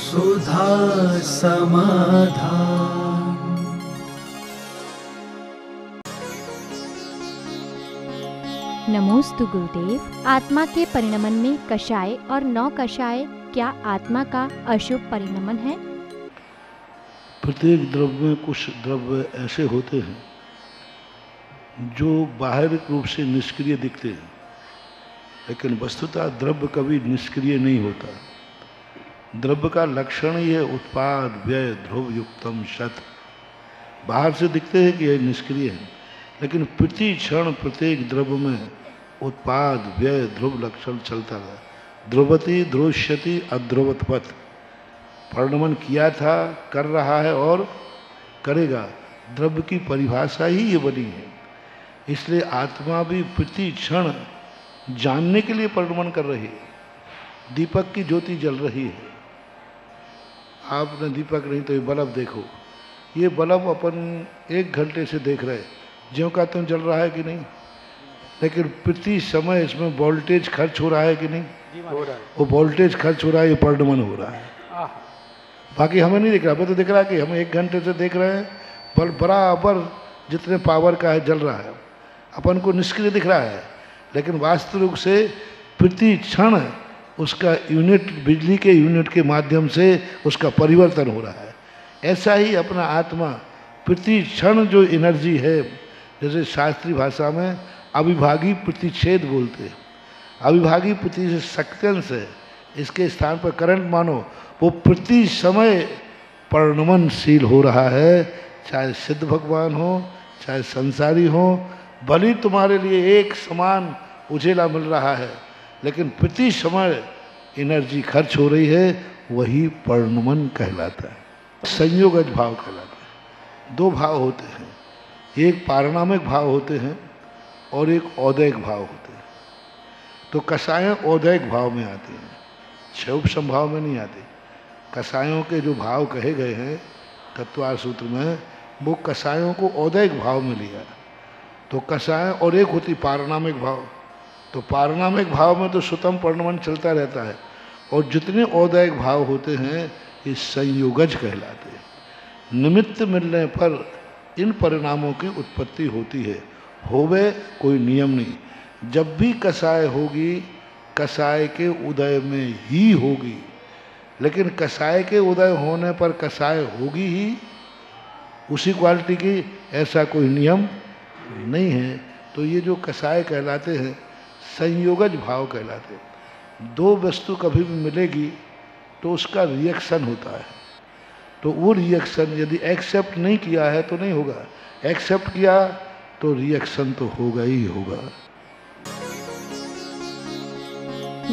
सुधा समाधान। नमोस्तु गुरुदेव। आत्मा के परिणमन में कषाय और नौ कषाय क्या आत्मा का अशुभ परिणमन है? प्रत्येक द्रव्य में कुछ द्रव्य ऐसे होते हैं जो बाहरिक रूप से निष्क्रिय दिखते हैं, लेकिन वस्तुतः द्रव्य कभी निष्क्रिय नहीं होता। द्रव्य का लक्षण ही है उत्पाद व्यय ध्रुव युक्तम शत। बाहर से दिखते हैं कि यह निष्क्रिय है, लेकिन प्रति क्षण प्रत्येक द्रव्य में उत्पाद व्यय ध्रुव लक्षण चलता रहा। ध्रुवती ध्रुष्यति अध्रुवत्वत्। परिणमन किया था, कर रहा है और करेगा। द्रव्य की परिभाषा ही ये बनी है। इसलिए आत्मा भी प्रति क्षण जानने के लिए परिणमन कर रही है। दीपक की ज्योति जल रही है। आपने दीपक नहीं तो ये बल्ब देखो, ये बल्ब अपन 1 घंटे से देख रहे हैं, ज्यों का त्यों जल रहा है कि नहीं, लेकिन प्रति समय इसमें वोल्टेज खर्च हो रहा है कि नहीं? हो रहा है। वो वोल्टेज खर्च हो रहा है, ये परिणमन हो रहा है। बाकी हमें नहीं दिख रहा। हमें तो दिख रहा है कि हम 1 घंटे से देख रहे हैं, बल्ब बराबर जितने पावर का है जल रहा है। अपन को निष्क्रिय दिख रहा है, लेकिन वास्तविक से प्रति क्षण उसका यूनिट, बिजली के यूनिट के माध्यम से उसका परिवर्तन हो रहा है। ऐसा ही अपना आत्मा प्रति क्षण जो एनर्जी है, जैसे शास्त्रीय भाषा में अविभागी प्रतिच्छेद बोलते हैं। अविभागी प्रति सक्सेंस है, इसके स्थान पर करंट मानो, वो प्रति समय परिणमनशील हो रहा है। चाहे सिद्ध भगवान हो चाहे संसारी हो, भले तुम्हारे लिए एक समान उजेला मिल रहा है, लेकिन प्रति समय एनर्जी खर्च हो रही है, वही परिणमन कहलाता है। संयोगज भाव कहलाता है। 2 भाव होते हैं, एक पारिणामिक भाव होते हैं और एक औदैहिक भाव होते हैं। तो कषाय औदैहिक भाव में आते हैं, क्षोभ संभाव में नहीं आते। कषायों के जो भाव कहे गए हैं तत्वार सूत्र में, वो कषायों को औदैहिक भाव में लिया। तो कषाय और एक होती पारिणामिक भाव। तो पारिणामिक भाव में तो सुतम परिणमन चलता रहता है, और जितने औदैहिक भाव होते हैं ये संयोगज कहलाते हैं। निमित्त मिलने पर इन परिणामों की उत्पत्ति होती है। होवे कोई नियम नहीं। जब भी कषाय होगी, कषाय के उदय में ही होगी, लेकिन कषाय के उदय होने पर कषाय होगी ही उसी क्वालिटी की, ऐसा कोई नियम नहीं है। तो ये जो कषाय कहलाते हैं संयोगज भाव कहलाते हैं। 2 वस्तु कभी भी मिलेगी तो उसका रिएक्शन होता है। तो वो रिएक्शन यदि एक्सेप्ट नहीं किया है तो नहीं होगा, एक्सेप्ट किया तो रिएक्शन तो होगा ही होगा।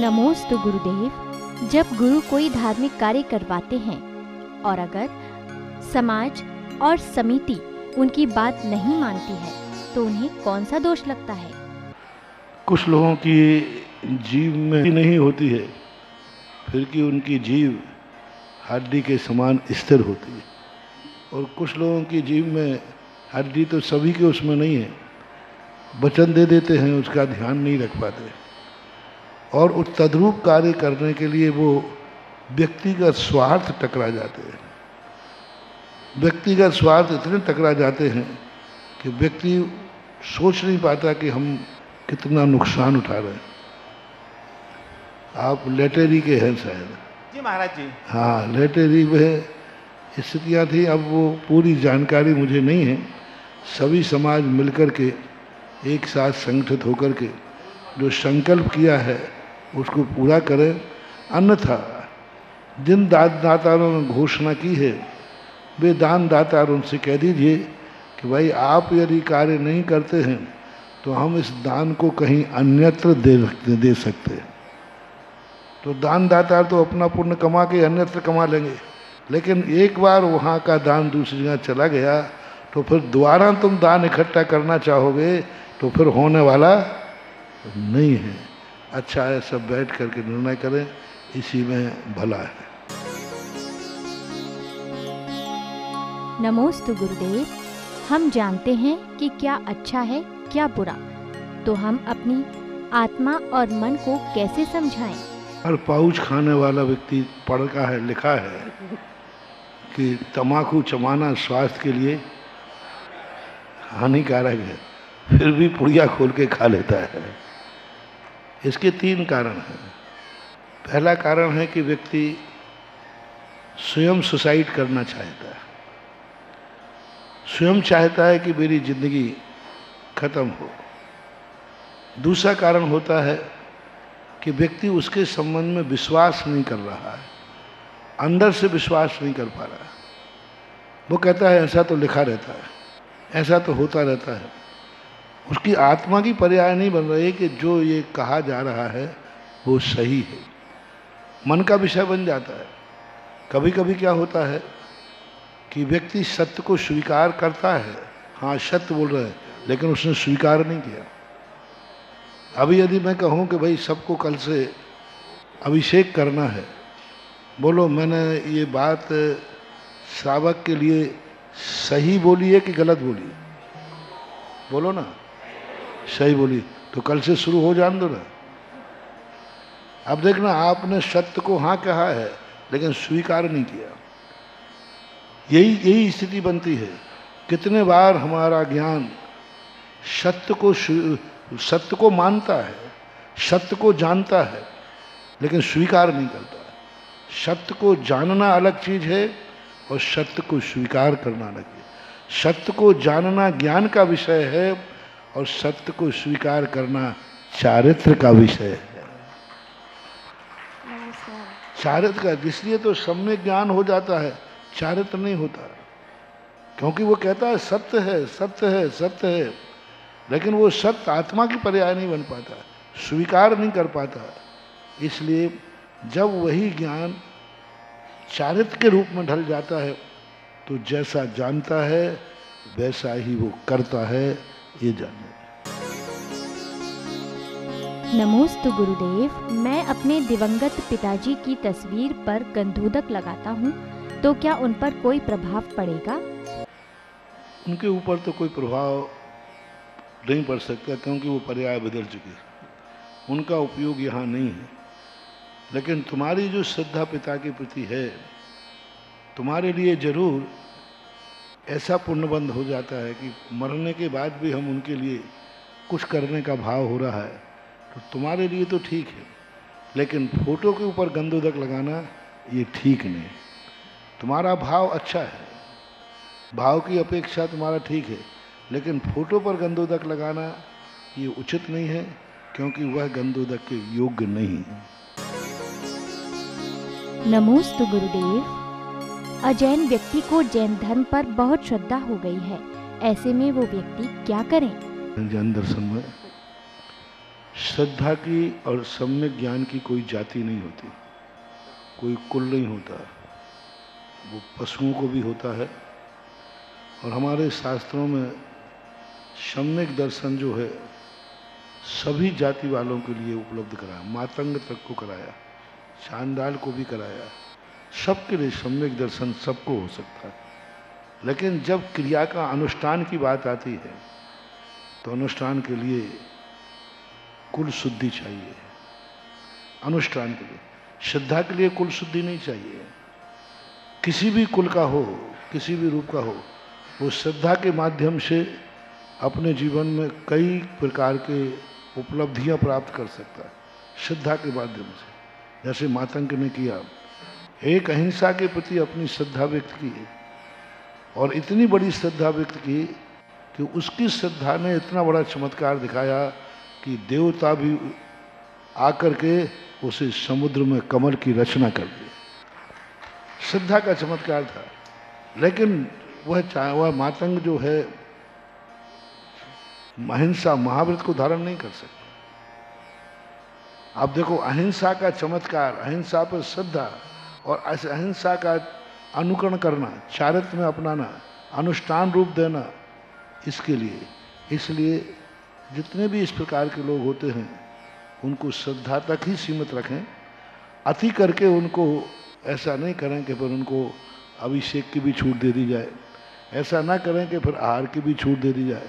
नमोस्तु गुरुदेव। जब गुरु कोई धार्मिक कार्य करवाते हैं और अगर समाज और समिति उनकी बात नहीं मानती है तो उन्हें कौन सा दोष लगता है? कुछ लोगों की जीव में नहीं होती है, फिर कि उनकी जीव हड्डी के समान स्थिर होती है। और कुछ लोगों की जीव में हड्डी तो सभी के उसमें नहीं है, वचन दे देते हैं, उसका ध्यान नहीं रख पाते, और उस तद्रूप कार्य करने के लिए वो व्यक्तिगत स्वार्थ टकरा जाते हैं। व्यक्तिगत स्वार्थ इतने टकरा जाते हैं कि व्यक्ति सोच नहीं पाता कि हम कितना नुकसान उठा रहे हैं। आप लेटेरी के हैं शायद? जी महाराज जी। हाँ, लेटेरी में स्थितियाँ थी। अब वो पूरी जानकारी मुझे नहीं है। सभी समाज मिलकर के एक साथ संगठित होकर के जो संकल्प किया है उसको पूरा करें, अन्यथा जिन दानदातारों ने घोषणा की है वे दानदाता, उनसे कह दीजिए कि भाई आप यदि कार्य नहीं करते हैं तो हम इस दान को कहीं अन्यत्र दे सकते हैं। तो दानदाता तो अपना पुण्य कमा के अन्यत्र कमा लेंगे, लेकिन एक बार वहाँ का दान दूसरी जगह चला गया तो फिर दोबारा तुम दान इकट्ठा करना चाहोगे तो फिर होने वाला नहीं है। अच्छा है, सब बैठ करके निर्णय करें, इसी में भला है। नमोस्तु गुरुदेव। हम जानते हैं कि क्या अच्छा है क्या बुरा, तो हम अपनी आत्मा और मन को कैसे समझाएं? हर पाउच खाने वाला व्यक्ति पढ़ा है, लिखा है कि तम्बाकू चबाना स्वास्थ्य के लिए हानिकारक है, फिर भी पुड़िया खोल के खा लेता है। इसके 3 कारण हैं। पहला कारण है कि व्यक्ति स्वयं सुसाइड करना चाहता है, स्वयं चाहता है कि मेरी जिंदगी खत्म हो। दूसरा कारण होता है कि व्यक्ति उसके संबंध में विश्वास नहीं कर रहा है, अंदर से विश्वास नहीं कर पा रहा है। वो कहता है ऐसा तो लिखा रहता है, ऐसा तो होता रहता है। उसकी आत्मा की पर्याय नहीं बन रही कि जो ये कहा जा रहा है वो सही है, मन का विषय बन जाता है। कभी कभी क्या होता है कि व्यक्ति सत्य को स्वीकार करता है, हाँ सत्य बोल रहा है, लेकिन उसने स्वीकार नहीं किया। अभी यदि मैं कहूँ कि भाई सबको कल से अभिषेक करना है, बोलो मैंने ये बात श्रावक के लिए सही बोली है कि गलत बोली है? बोलो ना, सही बोली, तो कल से शुरू हो जान दो ना। अब देखना, आपने सत्य को हाँ कहा है लेकिन स्वीकार नहीं किया। यही स्थिति बनती है। कितने बार हमारा ज्ञान सत्य को मानता है, सत्य को जानता है, लेकिन स्वीकार नहीं करता है। सत्य को जानना अलग चीज है और सत्य को स्वीकार करना अलग है। सत्य को जानना ज्ञान का विषय है और सत्य को स्वीकार करना चारित्र का विषय है। चारित्र का, इसलिए तो सम्यक ज्ञान हो जाता है, चारित्र नहीं होता, क्योंकि वो कहता है सत्य है, सत्य है, सत्य है, लेकिन वो सत्य आत्मा की पर्याय नहीं बन पाता, स्वीकार नहीं कर पाता। इसलिए जब वही ज्ञान चारित्र के रूप में ढल जाता है तो जैसा जानता है वैसा ही वो करता है, ये जाने। नमोस्तु गुरुदेव। मैं अपने दिवंगत पिताजी की तस्वीर पर गंधोदक लगाता हूँ, तो क्या उन पर कोई प्रभाव पड़ेगा? उनके ऊपर तो कोई प्रभाव नहीं पड़ सकता, क्योंकि वो पर्याय बदल चुके, उनका उपयोग यहाँ नहीं है। लेकिन तुम्हारी जो श्रद्धा पिता के प्रति है, तुम्हारे लिए जरूर ऐसा पुण्यबंध हो जाता है कि मरने के बाद भी हम उनके लिए कुछ करने का भाव हो रहा है, तो तुम्हारे लिए तो ठीक है। लेकिन फोटो के ऊपर गंधोदक लगाना ये ठीक नहीं। तुम्हारा भाव अच्छा है, भाव की अपेक्षा तुम्हारा ठीक है, लेकिन फोटो पर गंधोदक लगाना ये उचित नहीं है, क्योंकि वह गंधोदक के योग्य नहीं है। नमोस्तु गुरुदेव। अजैन व्यक्ति को जैन धर्म पर बहुत श्रद्धा हो गई है, ऐसे में वो व्यक्ति क्या करें? जैन दर्शन में श्रद्धा की और सम्यक ज्ञान की कोई जाति नहीं होती, कोई कुल नहीं होता, वो पशुओं को भी होता है। और हमारे शास्त्रों में सम्यक दर्शन जो है सभी जाति वालों के लिए उपलब्ध कराया, मातंग तक को कराया, चांडाल को भी कराया, सबके लिए सम्यक दर्शन सबको हो सकता है। लेकिन जब क्रिया का अनुष्ठान की बात आती है तो अनुष्ठान के लिए कुल शुद्धि चाहिए। अनुष्ठान के लिए, श्रद्धा के लिए कुल शुद्धि नहीं चाहिए। किसी भी कुल का हो, किसी भी रूप का हो, वो श्रद्धा के माध्यम से अपने जीवन में कई प्रकार के उपलब्धियां प्राप्त कर सकता है, श्रद्धा के माध्यम से। जैसे मातंग ने किया, एक अहिंसा के प्रति अपनी श्रद्धा व्यक्त की, और इतनी बड़ी श्रद्धा व्यक्त की कि उसकी श्रद्धा ने इतना बड़ा चमत्कार दिखाया कि देवता भी आकर के उसे समुद्र में कमल की रचना कर दी। श्रद्धा का चमत्कार था। लेकिन वह मातंग जो है अहिंसा महाव्रत को धारण नहीं कर सकता। आप देखो, अहिंसा का चमत्कार, अहिंसा पर श्रद्धा और अहिंसा का अनुकरण करना, चारित्र में अपनाना, अनुष्ठान रूप देना, इसके लिए, इसलिए जितने भी इस प्रकार के लोग होते हैं उनको श्रद्धा तक ही सीमित रखें। अति करके उनको ऐसा नहीं करें कि फिर उनको अभिषेक की भी छूट दे दी जाए, ऐसा ना करें कि फिर आहार की भी छूट दे दी जाए।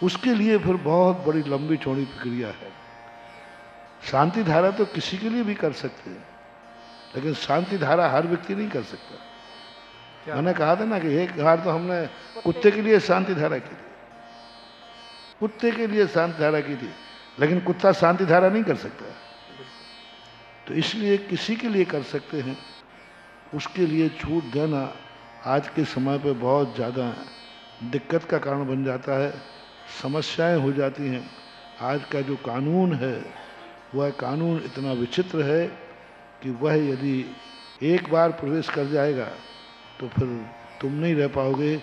उसके लिए फिर बहुत बड़ी लंबी चौड़ी प्रक्रिया है। शांति धारा तो किसी के लिए भी कर सकते हैं, लेकिन शांति धारा हर व्यक्ति नहीं कर सकता। मैंने कहा था ना कि एक बार तो हमने कुत्ते के लिए शांति धारा की थी, कुत्ते के लिए शांति धारा की थी, लेकिन कुत्ता शांति धारा नहीं कर सकता। तो इसलिए किसी के लिए कर सकते हैं, उसके लिए छूट देना आज के समय पे बहुत ज़्यादा दिक्कत का कारण बन जाता है, समस्याएं हो जाती हैं। आज का जो कानून है वह कानून इतना विचित्र है कि वह यदि एक बार प्रवेश कर जाएगा तो फिर तुम नहीं रह पाओगे,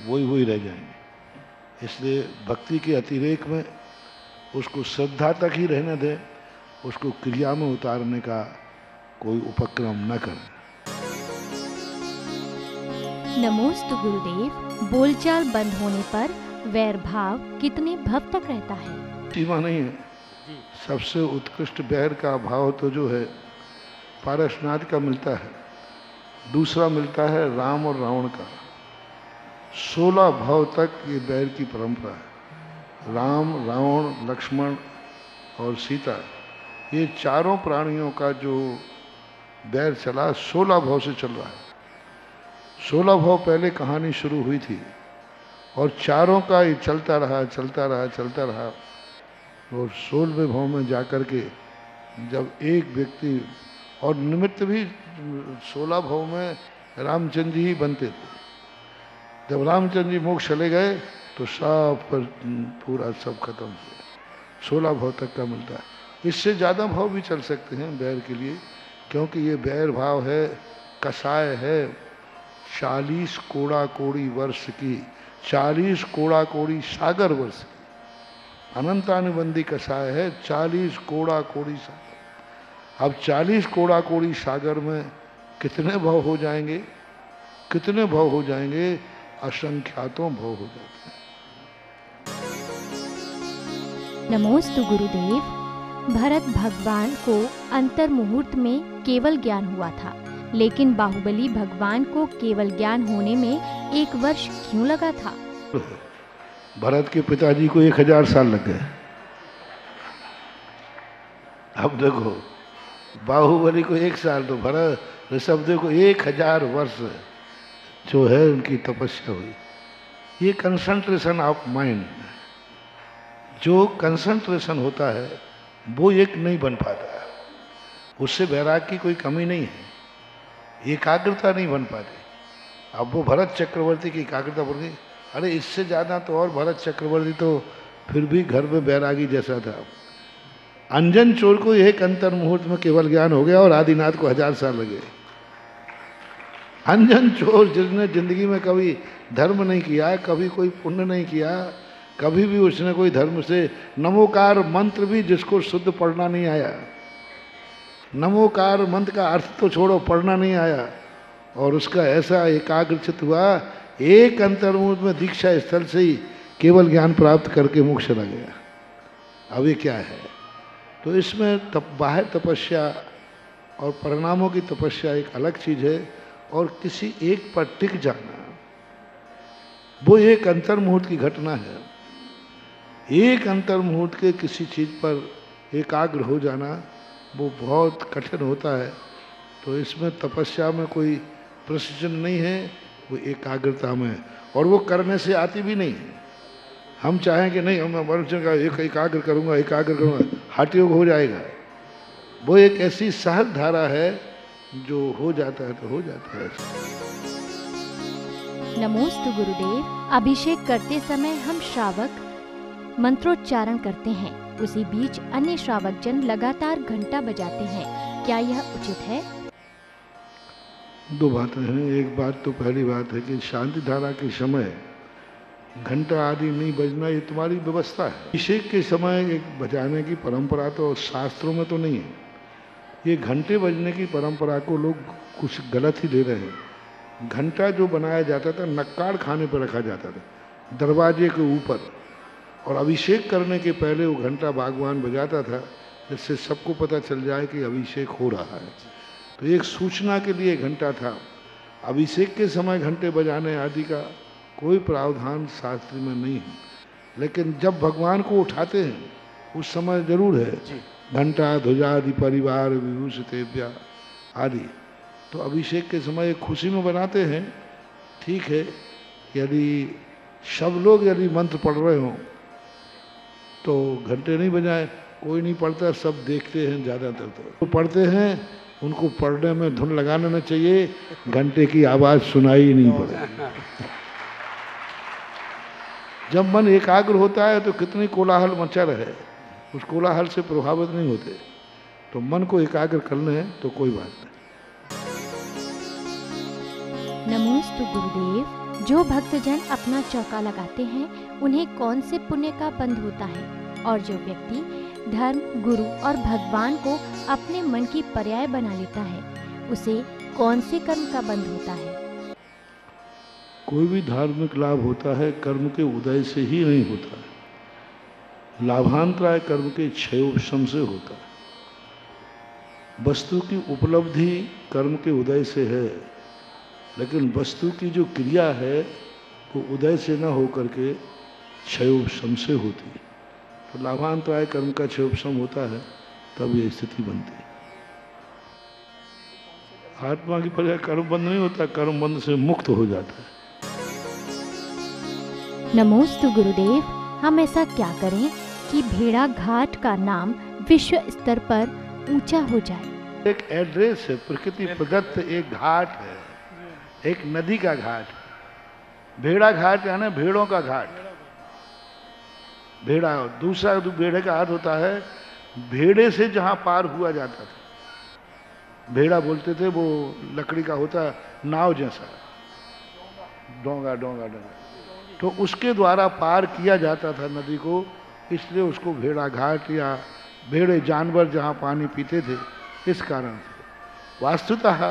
वही रह जाएंगे। इसलिए भक्ति के अतिरेक में उसको श्रद्धा तक ही रहने दें, उसको क्रिया में उतारने का कोई उपक्रम न करें। नमोस्तु गुरुदेव। बोलचाल बंद होने पर वैर भाव कितने भव तक रहता है? सीमा नहीं है। सबसे उत्कृष्ट वैर का भाव तो जो है पारसनाथ का मिलता है, दूसरा मिलता है राम और रावण का। 16 भाव तक ये वैर की परंपरा है। राम, रावण, लक्ष्मण और सीता, ये चारों प्राणियों का जो वैर चला 16 भाव से चल रहा है। 16 भाव पहले कहानी शुरू हुई थी और चारों का ये चलता रहा और 16वें भाव में जाकर के जब एक व्यक्ति, और निमित्त भी 16 भाव में रामचंद्र जी ही बनते थे। जब रामचंद्र जी मोक्ष चले गए तो सब पर पूरा सब खत्म हुआ। 16 भाव तक का मिलता है। इससे ज़्यादा भाव भी चल सकते हैं बैर के लिए, क्योंकि ये बैर भाव है, कसाय है 40 कोड़ा कोड़ी वर्ष की, 40 कोड़ा कोड़ी सागर वर्ष की अनंतानुबंधी कसाय है, 40 कोड़ा कोड़ी सागर। अब 40 कोड़ा कोड़ी सागर में कितने भाव हो जाएंगे, कितने भाव हो जाएंगे? असंख्यातों भाव हो जाते हैं। नमोस्तु गुरुदेव। भरत भगवान को अंतर मुहूर्त में केवल ज्ञान हुआ था, लेकिन बाहुबली भगवान को केवल ज्ञान होने में 1 वर्ष क्यों लगा था? भरत के पिताजी को 1000 साल लग गए। अब देखो, बाहुबली को 1 साल, तो भरत ऋषभदेव को 1000 वर्ष जो है उनकी तपस्या हुई। ये कंसंट्रेशन ऑफ माइंड, जो कंसंट्रेशन होता है वो एक नहीं बन पाता है, उससे वैराग की कोई कमी नहीं है, एकाग्रता नहीं बन पाती। अब वो भरत चक्रवर्ती की एकाग्रता बढ़ गई। अरे इससे ज़्यादा तो और भरत चक्रवर्ती तो फिर भी घर में बैरागी जैसा था। अंजन चोर को एक अंतर मुहूर्त में केवल ज्ञान हो गया और आदिनाथ को 1000 साल लगे। अंजन चोर जिसने जिंदगी में कभी धर्म नहीं किया, कभी कोई पुण्य नहीं किया, कभी भी उसने कोई धर्म से नमोकार मंत्र भी जिसको शुद्ध पढ़ना नहीं आया, नमोकार मंत्र का अर्थ तो छोड़ो, पढ़ना नहीं आया, और उसका ऐसा एकाग्रचित हुआ, एक अंतर्मुहूर्त में दीक्षा स्थल से ही केवल ज्ञान प्राप्त करके मोक्ष चला गया। अब ये क्या है? तो इसमें बाह्य तपस्या और परिणामों की तपस्या एक अलग चीज़ है, और किसी एक पर टिक जाना वो एक अंतर्मुहूर्त की घटना है। एक अंतर्मुहूर्त के किसी चीज़ पर एकाग्र हो जाना वो बहुत कठिन होता है। तो इसमें तपस्या में कोई प्रिसिजन नहीं है, वो एकाग्रता में, और वो करने से आती भी नहीं है। हम चाहें कि नहीं, हम मनुष्य का एकाग्र करूँगा, हठ योग हो जाएगा, वो एक ऐसी सहज धारा है जो हो जाता है तो हो जाता है। नमोस्तु गुरुदेव। अभिषेक करते समय हम श्रावक मंत्रोच्चारण करते हैं, उसी बीच अन्य श्रावक जन लगातार घंटा बजाते हैं, क्या यह उचित है? 2 बातें हैं। एक बात तो पहली बात है कि शांति धारा के समय घंटा आदि नहीं बजना, ये तुम्हारी व्यवस्था है। अभिषेक के समय एक बजाने की परंपरा तो शास्त्रों में तो नहीं है। ये घंटे बजने की परंपरा को लोग कुछ गलत ही ले रहे हैं। घंटा जो बनाया जाता था नक्काड़ खाने पर रखा जाता था, दरवाजे के ऊपर, और अभिषेक करने के पहले वो घंटा भगवान बजाता था, जिससे सबको पता चल जाए कि अभिषेक हो रहा है। तो एक सूचना के लिए घंटा था। अभिषेक के समय घंटे बजाने आदि का कोई प्रावधान शास्त्र में नहीं है, लेकिन जब भगवान को उठाते हैं उस समय जरूर है। घंटा ध्वजादि परिवार विभूषितेभ्य आदि। तो अभिषेक के समय खुशी में बनाते हैं, ठीक है। यदि सब लोग यदि मंत्र पढ़ रहे हों तो घंटे नहीं बजाए, कोई नहीं पढ़ता, सब देखते हैं ज़्यादातर। तो पढ़ते हैं उनको पढ़ने में धुन लगा लेना चाहिए, घंटे की आवाज़ सुनाई नहीं पड़ेगी। जब मन एकाग्र होता है तो कितनी कोलाहल मचा रहे, उस कोलाहल से प्रभावित नहीं होते। तो मन को एकाग्र करना है तो कोई बात नहीं। नमोस्तु गुरुदेव। जो भक्तजन अपना चौका लगाते हैं उन्हें कौन से पुण्य का बंध होता है, और जो व्यक्ति धर्म, गुरु और भगवान को अपने मन की पर्याय बना लेता है उसे कौन से कर्म का बंध होता है? कोई भी धार्मिक लाभ होता है कर्म के उदय से ही नहीं होता है। लाभांतराय कर्म के क्षयोपशम से होता है। वस्तु की उपलब्धि कर्म के उदय से है, लेकिन वस्तु की जो क्रिया है वो उदय से न होकर के क्षयोपशम से होती है। तो लाभांतराय कर्म का क्षयोपशम होता है, तब ये स्थिति बनती है। आत्मा की पर्याय कर्म बंध नहीं होता, कर्म बंध से मुक्त हो जाता है। नमोस्तु गुरुदेव। हम ऐसा क्या करें कि भेड़ा घाट का नाम विश्व स्तर पर ऊंचा हो जाए? एक एड्रेस है, प्रकृति प्रदत्त एक घाट है, एक नदी का घाट। भेड़ा घाट यानी भेड़ों का घाट। भेड़ा, दूसरा भेड़े का अर्थ होता है भेड़े से जहां पार हुआ जाता था। भेड़ा बोलते थे, वो लकड़ी का होता नाव जैसा, डोंगा डोंगा डोंगा, तो उसके द्वारा पार किया जाता था नदी को, इसलिए उसको भेड़ा घाट या भेड़े जानवर जहाँ पानी पीते थे इस कारण से। वास्तुतः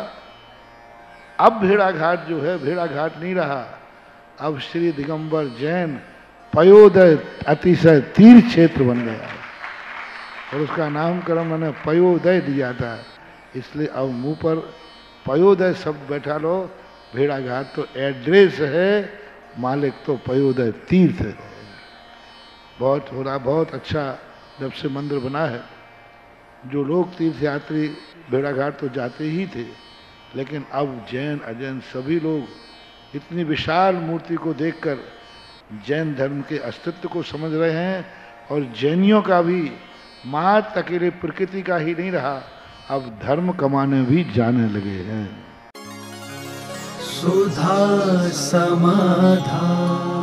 अब भेड़ा घाट जो है भेड़ा घाट नहीं रहा, अब श्री दिगंबर जैन पयोदय अतिशय तीर्थ क्षेत्र बन गया है और उसका नामकरण मैंने पयोदय दिया था, इसलिए अब मुंह पर पयोदय शब्द बैठा लो। भेड़ा घाट तो एड्रेस है, मालिक तो पयोदय तीर्थ है। बहुत हो रहा, बहुत अच्छा जब से मंदिर बना है। जो लोग तीर्थ यात्री भेड़ा घाट तो जाते ही थे, लेकिन अब जैन अजैन सभी लोग इतनी विशाल मूर्ति को देखकर जैन धर्म के अस्तित्व को समझ रहे हैं। और जैनियों का भी मात्र अकेले प्रकृति का ही नहीं रहा, अब धर्म कमाने भी जाने लगे हैं। सुधा समाधान